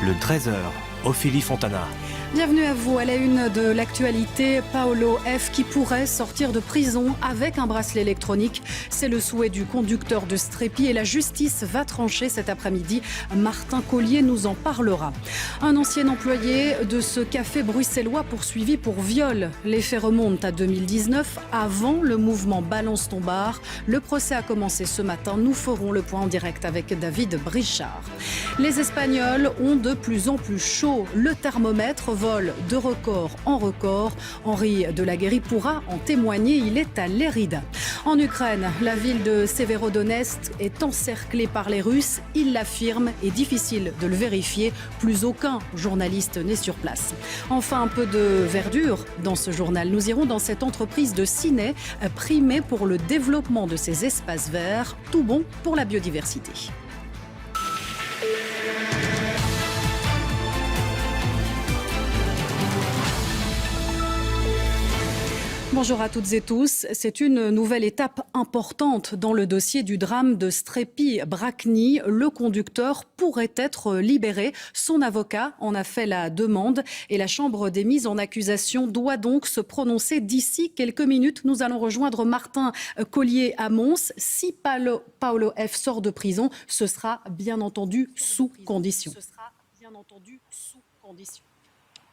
le 13h, Ophélie Fontana. Bienvenue à vous. À la une de l'actualité, Paolo F. qui pourrait sortir de prison avec un bracelet électronique. C'est le souhait du conducteur de Strépy et la justice va trancher cet après-midi. Martin Collier nous en parlera. Un ancien employé de ce café bruxellois poursuivi pour viol. Les faits remontent à 2019, avant le mouvement Balance ton bar. Le procès a commencé ce matin. Nous ferons le point en direct avec David Brichard. Les Espagnols ont de plus en plus chaud. Le thermomètre vole de record en record. Henri de la Guéry pourra en témoigner, il est à Lérida. En Ukraine, la ville de Severodonetsk est encerclée par les Russes. Il l'affirme et difficile de le vérifier. Plus aucun journaliste n'est sur place. Enfin, un peu de verdure dans ce journal. Nous irons dans cette entreprise de Ciney, primée pour le développement de ces espaces verts. Tout bon pour la biodiversité. Bonjour à toutes et tous. C'est une nouvelle étape importante dans le dossier du drame de Strépy-Bracny. Le conducteur pourrait être libéré. Son avocat en a fait la demande et la Chambre des mises en accusation doit donc se prononcer d'ici quelques minutes. Nous allons rejoindre Martin Collier à Mons. Si Paolo F. sort de prison, ce sera bien entendu sous condition.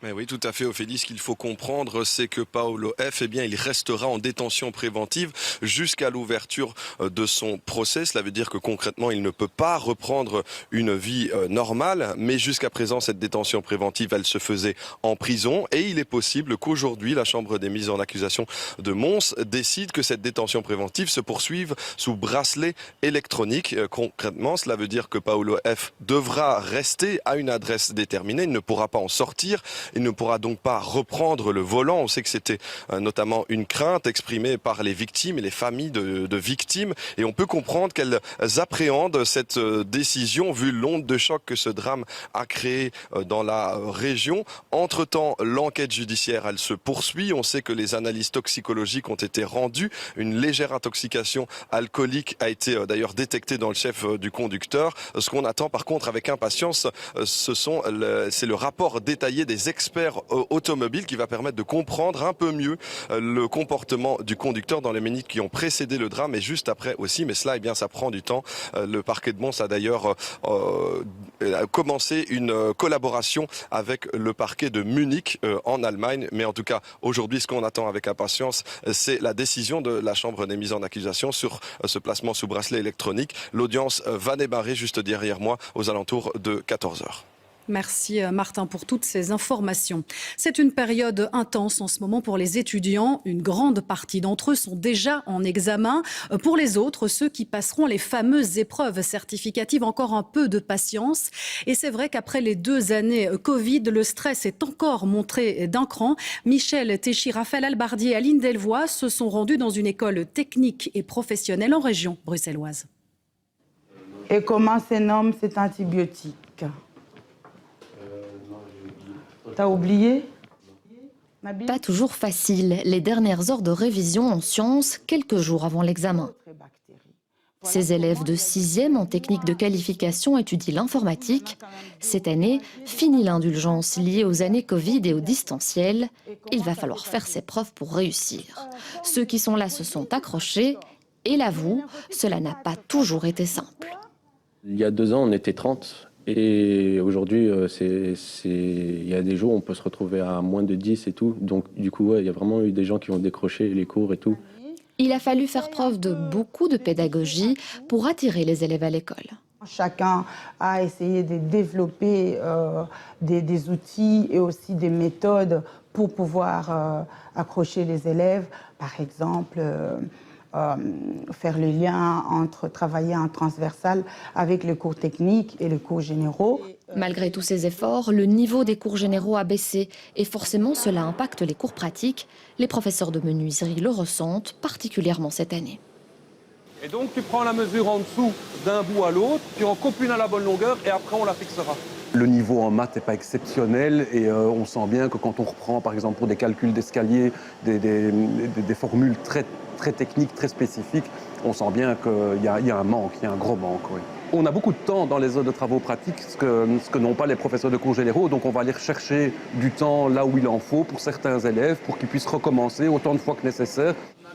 Mais oui, tout à fait, Ophélie. Ce qu'il faut comprendre, c'est que Paolo F., il restera en détention préventive jusqu'à l'ouverture de son procès. Cela veut dire que concrètement, il ne peut pas reprendre une vie normale. Mais jusqu'à présent, cette détention préventive, elle se faisait en prison. Et il est possible qu'aujourd'hui, la Chambre des mises en accusation de Mons décide que cette détention préventive se poursuive sous bracelet électronique. Concrètement, cela veut dire que Paolo F. devra rester à une adresse déterminée. Il ne pourra pas en sortir. Il ne pourra donc pas reprendre le volant. On sait que c'était notamment une crainte exprimée par les victimes et les familles de victimes. Et on peut comprendre qu'elles appréhendent cette décision vu l'onde de choc que ce drame a créé dans la région. Entre-temps, l'enquête judiciaire, elle se poursuit. On sait que les analyses toxicologiques ont été rendues. Une légère intoxication alcoolique a été d'ailleurs détectée dans le chef du conducteur. Ce qu'on attend par contre avec impatience, c'est le rapport détaillé des experts automobiles qui va permettre de comprendre un peu mieux le comportement du conducteur dans les minutes qui ont précédé le drame et juste après aussi. Mais cela, ça prend du temps. Le parquet de Mons a d'ailleurs commencé une collaboration avec le parquet de Munich en Allemagne. Mais en tout cas, aujourd'hui, ce qu'on attend avec impatience, c'est la décision de la Chambre des mises en accusation sur ce placement sous bracelet électronique. L'audience va démarrer juste derrière moi aux alentours de 14h. Merci Martin pour toutes ces informations. C'est une période intense en ce moment pour les étudiants. Une grande partie d'entre eux sont déjà en examen. Pour les autres, ceux qui passeront les fameuses épreuves certificatives, encore un peu de patience. Et c'est vrai qu'après les 2 années Covid, le stress est encore monté d'un cran. Michel Téchi, Raphaël Albardier et Aline Delvoye se sont rendus dans une école technique et professionnelle en région bruxelloise. Et comment se nomme cet antibiotique ? T'as oublié ? Pas toujours facile. Les dernières heures de révision en sciences, quelques jours avant l'examen. Ces élèves de 6e en technique de qualification étudient l'informatique. Cette année, fini l'indulgence liée aux années Covid et au distanciel. Il va falloir faire ses preuves pour réussir. Ceux qui sont là se sont accrochés et l'avouent, cela n'a pas toujours été simple. Il y a 2 ans, on était 30. Et aujourd'hui, il y a des jours où on peut se retrouver à moins de 10 et tout. Donc du coup, il y a vraiment eu des gens qui ont décroché les cours et tout. Il a fallu faire preuve de beaucoup de pédagogie pour attirer les élèves à l'école. Chacun a essayé de développer des outils et aussi des méthodes pour pouvoir accrocher les élèves. Par exemple, faire le lien entre travailler en transversal avec les cours techniques et les cours généraux. Malgré tous ces efforts, le niveau des cours généraux a baissé et forcément cela impacte les cours pratiques. Les professeurs de menuiserie le ressentent particulièrement cette année. Et donc tu prends la mesure en dessous d'un bout à l'autre, tu en coupes une à la bonne longueur et après on la fixera. Le niveau en maths n'est pas exceptionnel et on sent bien que quand on reprend par exemple pour des calculs d'escalier, des formules très techniques, très spécifiques, on sent bien qu'il y a un manque, il y a un gros manque. Oui. On a beaucoup de temps dans les heures de travaux pratiques, ce que n'ont pas les professeurs de cours généraux. Donc on va aller rechercher du temps là où il en faut pour certains élèves, pour qu'ils puissent recommencer autant de fois que nécessaire.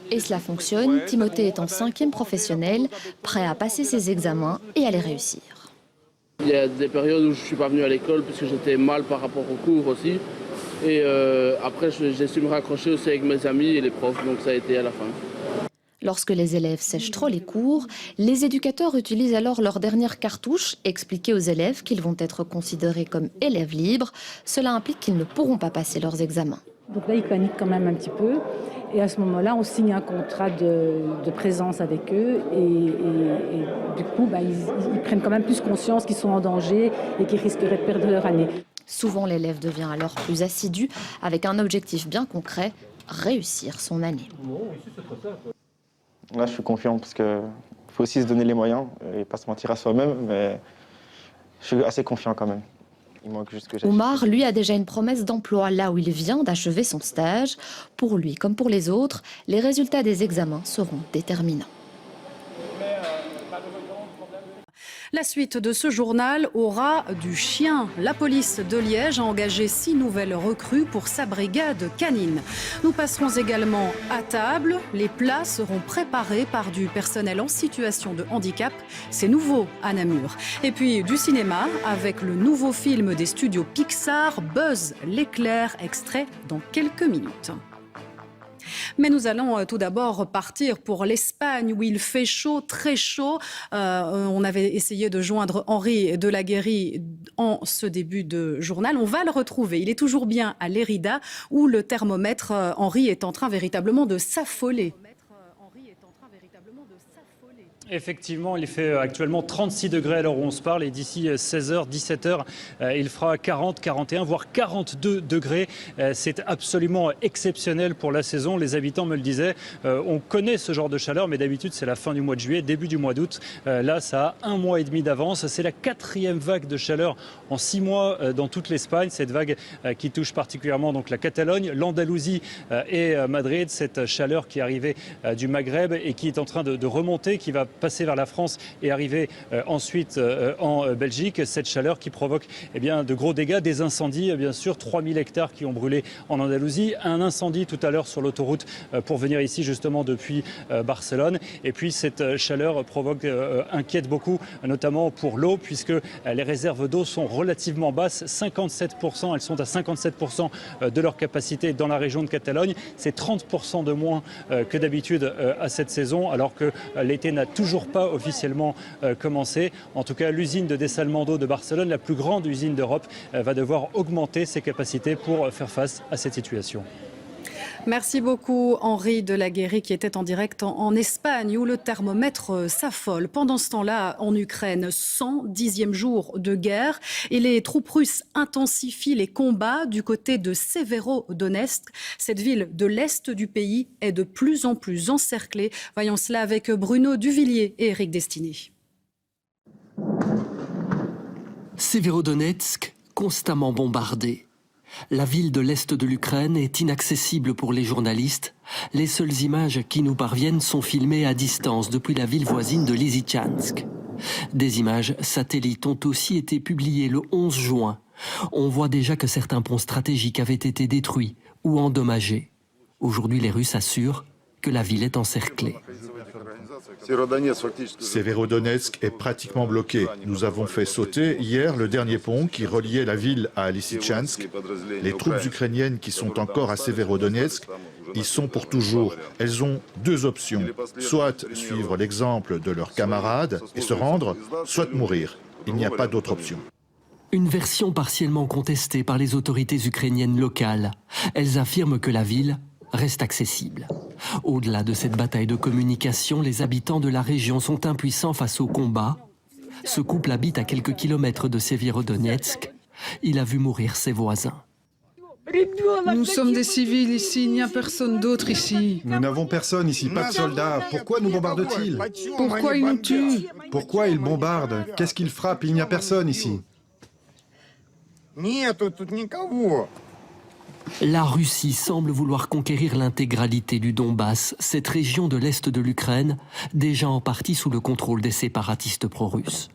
Et cela fonctionne, Timothée est en 5e professionnel, prêt à passer ses examens et à les réussir. Il y a des périodes où je ne suis pas venu à l'école parce que j'étais mal par rapport aux cours aussi. Et après, j'ai su me raccrocher aussi avec mes amis et les profs, donc ça a été à la fin. Lorsque les élèves sèchent trop les cours, les éducateurs utilisent alors leur dernière cartouche, expliquer aux élèves qu'ils vont être considérés comme élèves libres. Cela implique qu'ils ne pourront pas passer leurs examens. Donc là, ils paniquent quand même un petit peu. Et à ce moment-là, on signe un contrat de présence avec eux. Et du coup, ils prennent quand même plus conscience qu'ils sont en danger et qu'ils risqueraient de perdre leur année. Souvent, l'élève devient alors plus assidu, avec un objectif bien concret, réussir son année. Là, je suis confiant parce qu'il faut aussi se donner les moyens et pas se mentir à soi-même, mais je suis assez confiant quand même. Il manque juste que j'achète. Omar, lui, a déjà une promesse d'emploi là où il vient d'achever son stage. Pour lui, comme pour les autres, les résultats des examens seront déterminants. La suite de ce journal aura du chien. La police de Liège a engagé 6 nouvelles recrues pour sa brigade canine. Nous passerons également à table. Les plats seront préparés par du personnel en situation de handicap. C'est nouveau à Namur. Et puis du cinéma avec le nouveau film des studios Pixar, Buzz l'éclair, extrait dans quelques minutes. Mais nous allons tout d'abord partir pour l'Espagne où il fait chaud, très chaud. On avait essayé de joindre Henri de la Guérie en ce début de journal. On va le retrouver. Il est toujours bien à Lérida où le thermomètre, Henri, est en train véritablement de s'affoler. Effectivement, il fait actuellement 36 degrés à l'heure où on se parle et d'ici 16h, 17h, il fera 40, 41, voire 42 degrés. C'est absolument exceptionnel pour la saison. Les habitants me le disaient, on connaît ce genre de chaleur, mais d'habitude c'est la fin du mois de juillet, début du mois d'août. Là, ça a 1 mois et demi d'avance. C'est la 4e vague de chaleur en 6 mois dans toute l'Espagne. Cette vague qui touche particulièrement donc la Catalogne, l'Andalousie et Madrid. Cette chaleur qui est arrivée du Maghreb et qui est en train de remonter, qui va passer vers la France et arriver ensuite en Belgique. Cette chaleur qui provoque de gros dégâts, des incendies, bien sûr, 3000 hectares qui ont brûlé en Andalousie, un incendie tout à l'heure sur l'autoroute pour venir ici justement depuis Barcelone. Et puis cette chaleur inquiète beaucoup, notamment pour l'eau, puisque les réserves d'eau sont relativement basses, 57%, elles sont à 57% de leur capacité dans la région de Catalogne. C'est 30% de moins que d'habitude à cette saison, alors que l'été n'a toujours pas officiellement commencé. En tout cas, l'usine de dessalement d'eau de Barcelone, la plus grande usine d'Europe, va devoir augmenter ses capacités pour faire face à cette situation. Merci beaucoup Henri de la Guérie qui était en direct en Espagne où le thermomètre s'affole. Pendant ce temps-là, en Ukraine, 110e jour de guerre et les troupes russes intensifient les combats du côté de Severodonetsk. Cette ville de l'est du pays est de plus en plus encerclée. Voyons cela avec Bruno Duvillier et Eric Destiné. Severodonetsk, constamment bombardée. La ville de l'est de l'Ukraine est inaccessible pour les journalistes. Les seules images qui nous parviennent sont filmées à distance depuis la ville voisine de Lysychansk. Des images satellites ont aussi été publiées le 11 juin. On voit déjà que certains ponts stratégiques avaient été détruits ou endommagés. Aujourd'hui, les Russes assurent que la ville est encerclée. Severodonetsk est pratiquement bloqué. Nous avons fait sauter hier le dernier pont qui reliait la ville à Lysychansk. Les troupes ukrainiennes qui sont encore à Severodonetsk y sont pour toujours. Elles ont 2 options. Soit suivre l'exemple de leurs camarades et se rendre, soit mourir. Il n'y a pas d'autre option. Une version partiellement contestée par les autorités ukrainiennes locales. Elles affirment que la ville reste accessible. Au-delà de cette bataille de communication, les habitants de la région sont impuissants face au combat. Ce couple habite à quelques kilomètres de Severodonetsk. Il a vu mourir ses voisins. Nous sommes des civils ici, il n'y a personne d'autre ici. Nous n'avons personne ici, pas de soldats. Pourquoi nous bombardent-ils? Pourquoi ils nous tuent? Pourquoi ils bombardent? Qu'est-ce qu'ils frappent? Il n'y a personne ici. La Russie semble vouloir conquérir l'intégralité du Donbass, cette région de l'est de l'Ukraine, déjà en partie sous le contrôle des séparatistes pro-russes.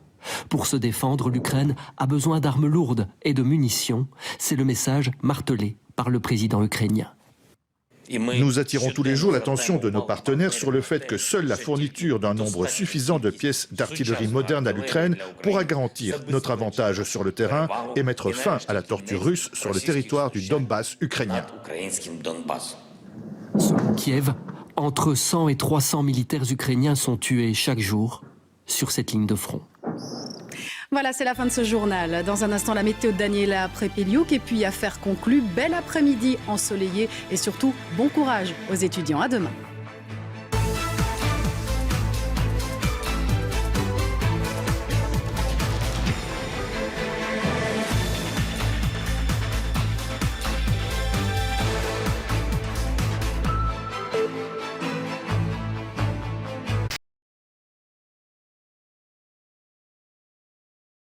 Pour se défendre, l'Ukraine a besoin d'armes lourdes et de munitions. C'est le message martelé par le président ukrainien. Nous attirons tous les jours l'attention de nos partenaires sur le fait que seule la fourniture d'un nombre suffisant de pièces d'artillerie moderne à l'Ukraine pourra garantir notre avantage sur le terrain et mettre fin à la torture russe sur le territoire du Donbass ukrainien. Selon Kiev, entre 100 et 300 militaires ukrainiens sont tués chaque jour sur cette ligne de front. Voilà, c'est la fin de ce journal. Dans un instant, la météo de Daniela Prepeliuk. Et puis, affaire conclue, bel après-midi ensoleillé. Et surtout, bon courage aux étudiants. À demain.